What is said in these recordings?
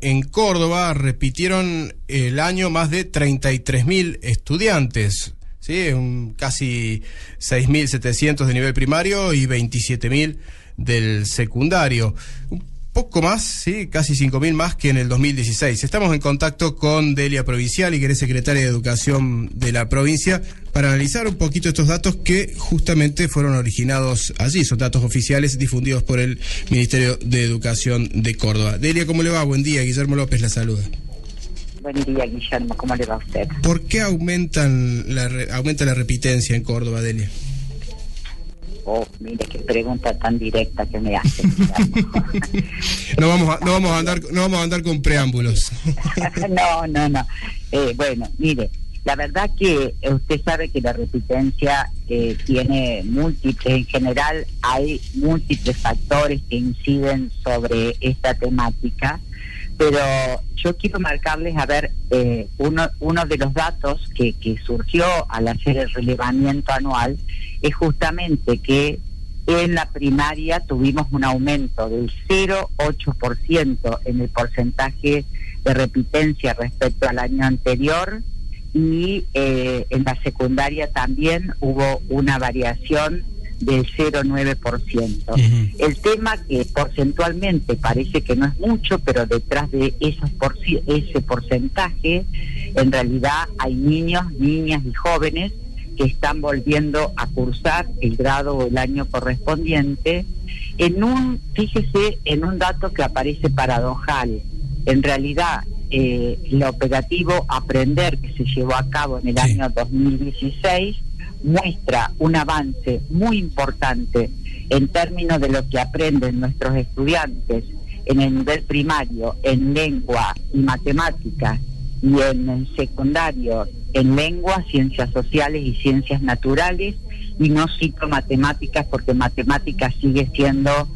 en Córdoba repitieron el año más de 33.000 estudiantes, ¿sí? Casi 6.700 de nivel primario y 27.000 del secundario. Poco más, sí, casi 5.000 más que en el 2016. Estamos en contacto con Delia Provinciali, que es secretaria de Educación de la provincia, para analizar un poquito estos datos que justamente fueron originados allí. Son datos oficiales difundidos por el Ministerio de Educación de Córdoba. Delia, ¿cómo le va? Buen día. Guillermo López la saluda. Buen día, Guillermo. ¿Cómo le va a usted? ¿Por qué aumenta la repitencia en Córdoba, Delia? Oh, mire qué pregunta tan directa que me hace. No vamos a andar con preámbulos. No. Bueno, mire, la verdad que usted sabe que la repitencia tiene múltiples, en general hay múltiples factores que inciden sobre esta temática, pero yo quiero marcarles, uno de los datos que surgió al hacer el relevamiento anual es justamente que en la primaria tuvimos un aumento del 0,8% en el porcentaje de repitencia respecto al año anterior, y en la secundaria también hubo una variación del 0,9%. El tema que porcentualmente parece que no es mucho, pero detrás de ese porcentaje en realidad hay niños, niñas y jóvenes que están volviendo a cursar el grado o el año correspondiente fíjese en un dato que aparece paradojal. En realidad el operativo Aprender, que se llevó a cabo en el año 2016, muestra un avance muy importante en términos de lo que aprenden nuestros estudiantes en el nivel primario en lengua y matemáticas, y en el secundario en lengua, ciencias sociales y ciencias naturales, y no cito matemáticas porque matemáticas sigue siendo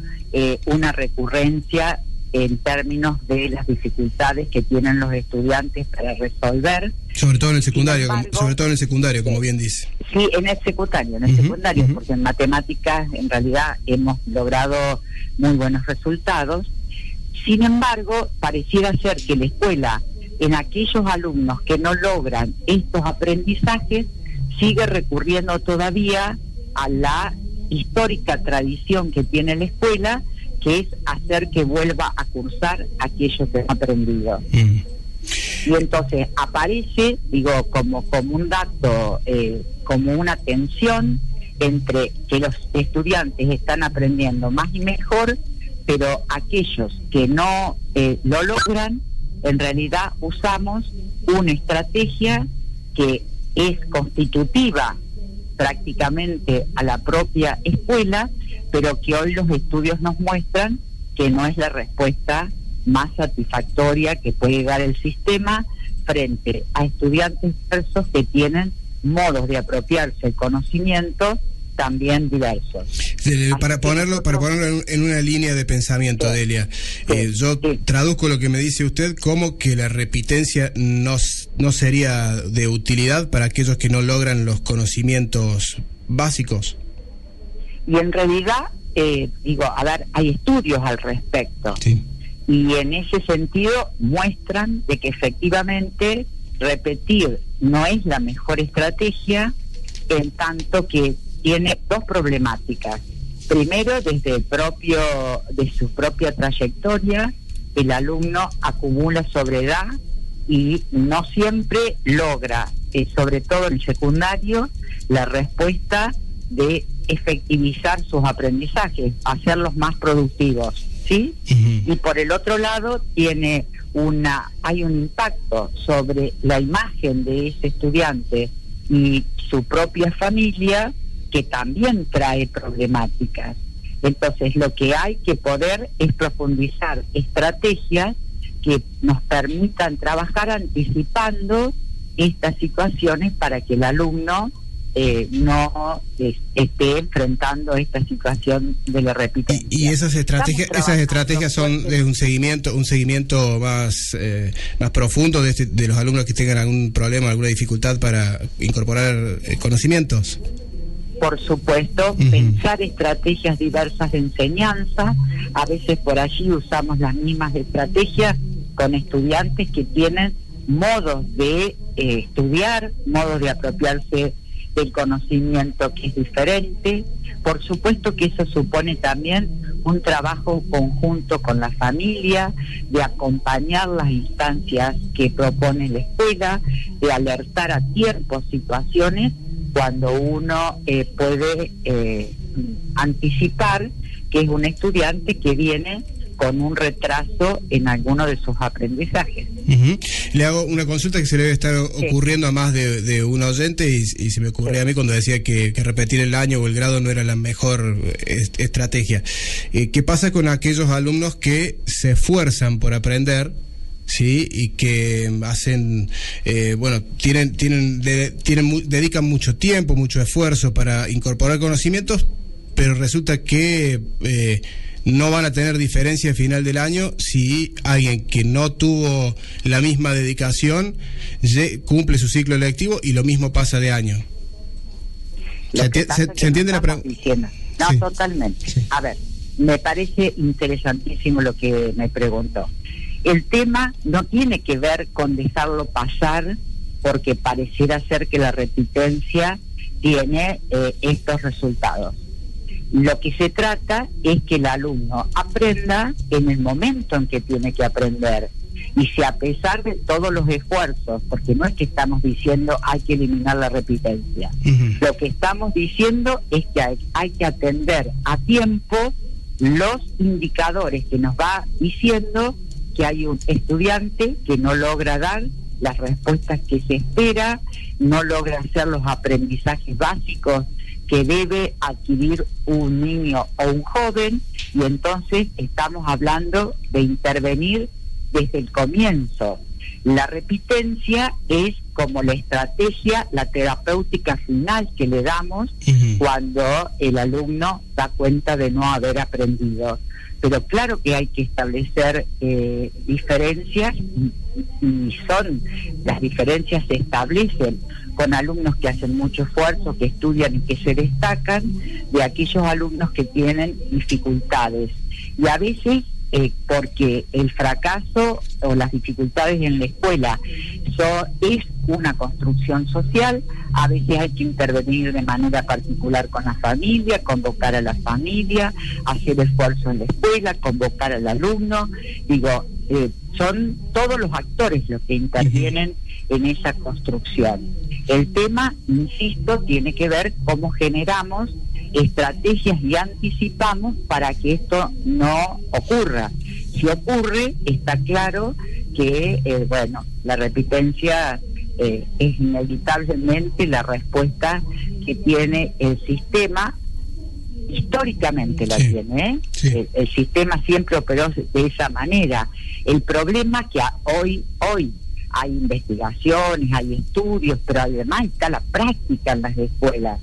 una recurrencia en términos de las dificultades que tienen los estudiantes para resolver. Sobre todo en el secundario, como bien dice. Sí, en el secundario, porque en matemáticas en realidad hemos logrado muy buenos resultados. Sin embargo, pareciera ser que la escuela, en aquellos alumnos que no logran estos aprendizajes, sigue recurriendo todavía a la histórica tradición que tiene la escuela, que es hacer que vuelva a cursar aquello que ha aprendido. Y entonces aparece, como un dato, como una tensión entre que los estudiantes están aprendiendo más y mejor, pero aquellos que no lo logran, en realidad usamos una estrategia que es constitutiva prácticamente a la propia escuela, pero que hoy los estudios nos muestran que no es la respuesta más satisfactoria que puede dar el sistema frente a estudiantes diversos que tienen modos de apropiarse del conocimiento también diversos. Para ponerlo en una línea de pensamiento, Delia, yo traduzco lo que me dice usted como que la repitencia no sería de utilidad para aquellos que no logran los conocimientos básicos. Y en realidad, hay estudios al respecto. Sí. Y en ese sentido muestran de que efectivamente repetir no es la mejor estrategia, en tanto que tiene dos problemáticas. Primero, de su propia trayectoria, el alumno acumula sobredad y no siempre logra, sobre todo en el secundario, la respuesta de efectivizar sus aprendizajes, hacerlos más productivos, ¿sí? Y por el otro lado hay un impacto sobre la imagen de ese estudiante y su propia familia, que también trae problemáticas. Entonces lo que hay que poder es profundizar estrategias que nos permitan trabajar anticipando estas situaciones para que el alumno no esté enfrentando esta situación de la repitencia. Y esas estrategias son de un seguimiento más profundo de los alumnos que tengan algún problema, alguna dificultad para incorporar conocimientos. Por supuesto, pensar estrategias diversas de enseñanza. A veces por allí usamos las mismas estrategias, con estudiantes que tienen modos de estudiar, modos de apropiarse del conocimiento que es diferente. Por supuesto que eso supone también un trabajo conjunto con la familia, de acompañar las instancias que propone la escuela, de alertar a tiempo situaciones cuando uno puede anticipar que es un estudiante que viene con un retraso en alguno de sus aprendizajes. Le hago una consulta que se le debe estar ocurriendo a más de un oyente y se me ocurrió a mí cuando decía que repetir el año o el grado no era la mejor estrategia. ¿Qué pasa con aquellos alumnos que se esfuerzan por aprender? Sí, y que hacen, dedican mucho tiempo, mucho esfuerzo para incorporar conocimientos, pero resulta que no van a tener diferencia al final del año si alguien que no tuvo la misma dedicación cumple su ciclo lectivo y lo mismo pasa de año? ¿Se entiende la pregunta? No, sí. Totalmente. Sí. A ver, me parece interesantísimo lo que me preguntó. El tema no tiene que ver con dejarlo pasar, porque pareciera ser que la repitencia tiene estos resultados. Lo que se trata es que el alumno aprenda en el momento en que tiene que aprender, y si a pesar de todos los esfuerzos, porque no es que estamos diciendo hay que eliminar la repitencia, lo que estamos diciendo es que hay que atender a tiempo los indicadores que nos va diciendo que hay un estudiante que no logra dar las respuestas que se espera, no logra hacer los aprendizajes básicos que debe adquirir un niño o un joven, y entonces estamos hablando de intervenir desde el comienzo. La repitencia es como la estrategia, la terapéutica final que le damos cuando el alumno da cuenta de no haber aprendido. Pero claro que hay que establecer diferencias, y las diferencias se establecen con alumnos que hacen mucho esfuerzo, que estudian y que se destacan, de aquellos alumnos que tienen dificultades. Y a veces, porque el fracaso o las dificultades en la escuela es una construcción social, a veces hay que intervenir de manera particular con la familia, convocar a la familia, hacer esfuerzo en la escuela, convocar al alumno. Son todos los actores los que intervienen en esa construcción. El tema, insisto, tiene que ver cómo generamos estrategias y anticipamos para que esto no ocurra. Si ocurre, está claro que, la repitencia es inevitablemente la respuesta que tiene el sistema. Históricamente la tiene, ¿eh? El sistema siempre operó de esa manera. El problema es que hoy hay investigaciones, hay estudios, pero además está la práctica en las escuelas.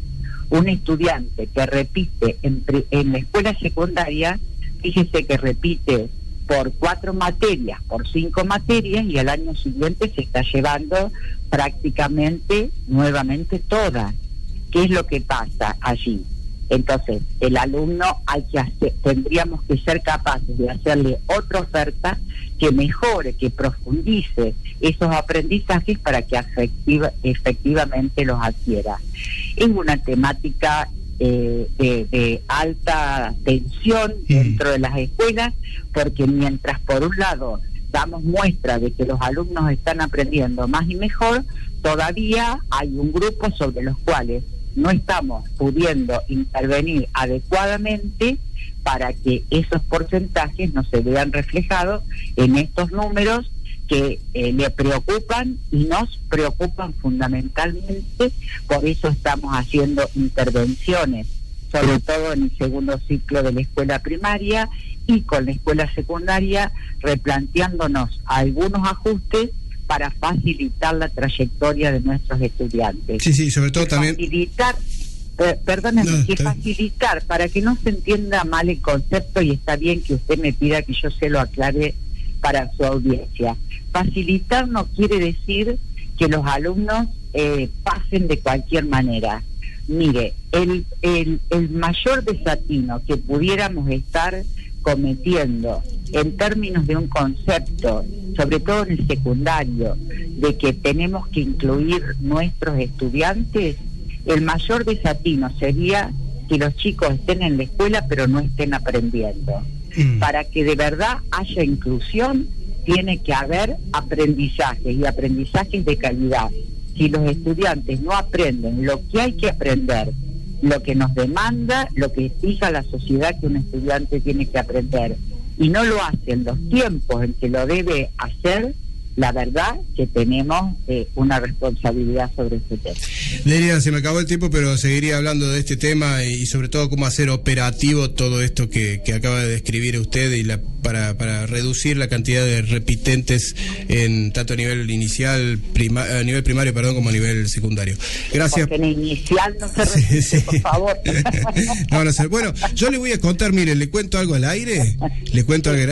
Un estudiante que repite en la escuela secundaria, fíjese que repite por 4 materias, por 5 materias, y al año siguiente se está llevando prácticamente nuevamente todas. ¿Qué es lo que pasa allí? Entonces, el alumno tendríamos que ser capaces de hacerle otra oferta que mejore, que profundice esos aprendizajes para que efectivamente los adquiera. Es una temática de alta tensión dentro de las escuelas, porque mientras por un lado damos muestra de que los alumnos están aprendiendo más y mejor, todavía hay un grupo sobre los cuales no estamos pudiendo intervenir adecuadamente para que esos porcentajes no se vean reflejados en estos números que le preocupan y nos preocupan fundamentalmente. Por eso estamos haciendo intervenciones, sobre todo en el segundo ciclo de la escuela primaria, y con la escuela secundaria, replanteándonos algunos ajustes para facilitar la trayectoria de nuestros estudiantes. Sí, sobre todo también facilitar, facilitar, para que no se entienda mal el concepto, y está bien que usted me pida que yo se lo aclare para su audiencia. Facilitar no quiere decir que los alumnos pasen de cualquier manera. Mire, el mayor desatino que pudiéramos estar cometiendo en términos de un concepto, sobre todo en el secundario, de que tenemos que incluir nuestros estudiantes, el mayor desatino sería que los chicos estén en la escuela pero no estén aprendiendo. Para que de verdad haya inclusión, tiene que haber aprendizajes y aprendizajes de calidad. Si los estudiantes no aprenden lo que hay que aprender, lo que nos demanda, lo que exige la sociedad que un estudiante tiene que aprender, y no lo hace en los tiempos en que lo debe hacer, la verdad que tenemos una responsabilidad sobre este tema. Delia, se me acabó el tiempo, pero seguiría hablando de este tema y sobre todo cómo hacer operativo todo esto que acaba de describir usted y para reducir la cantidad de repitentes en tanto a nivel inicial, a nivel primario, como a nivel secundario. Gracias. Porque en el inicial no se repite, sí. Por favor. No sé. Bueno, yo le voy a contar, mire, le cuento algo al aire.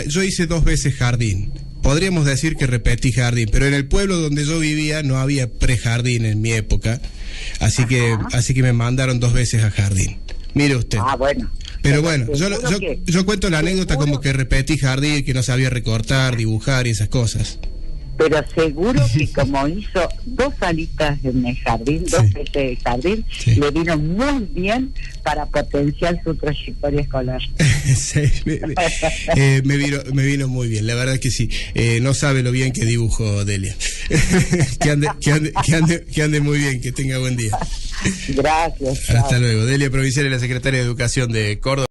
Yo hice 2 veces jardín. Podríamos decir que repetí jardín, pero en el pueblo donde yo vivía no había prejardín en mi época, así que me mandaron 2 veces a jardín. Mire usted. Bueno. Pero bueno, yo cuento la anécdota como que repetí jardín, que no sabía recortar, dibujar y esas cosas. Pero seguro que como hizo 2 salitas en el jardín, 2 veces de jardín, le vino muy bien para potenciar su trayectoria escolar. Sí, me vino muy bien, la verdad que sí. No sabe lo bien que dibujo, Delia. que ande muy bien, que tenga buen día. Gracias. Hasta luego. Delia Provincial es la secretaria de Educación de Córdoba.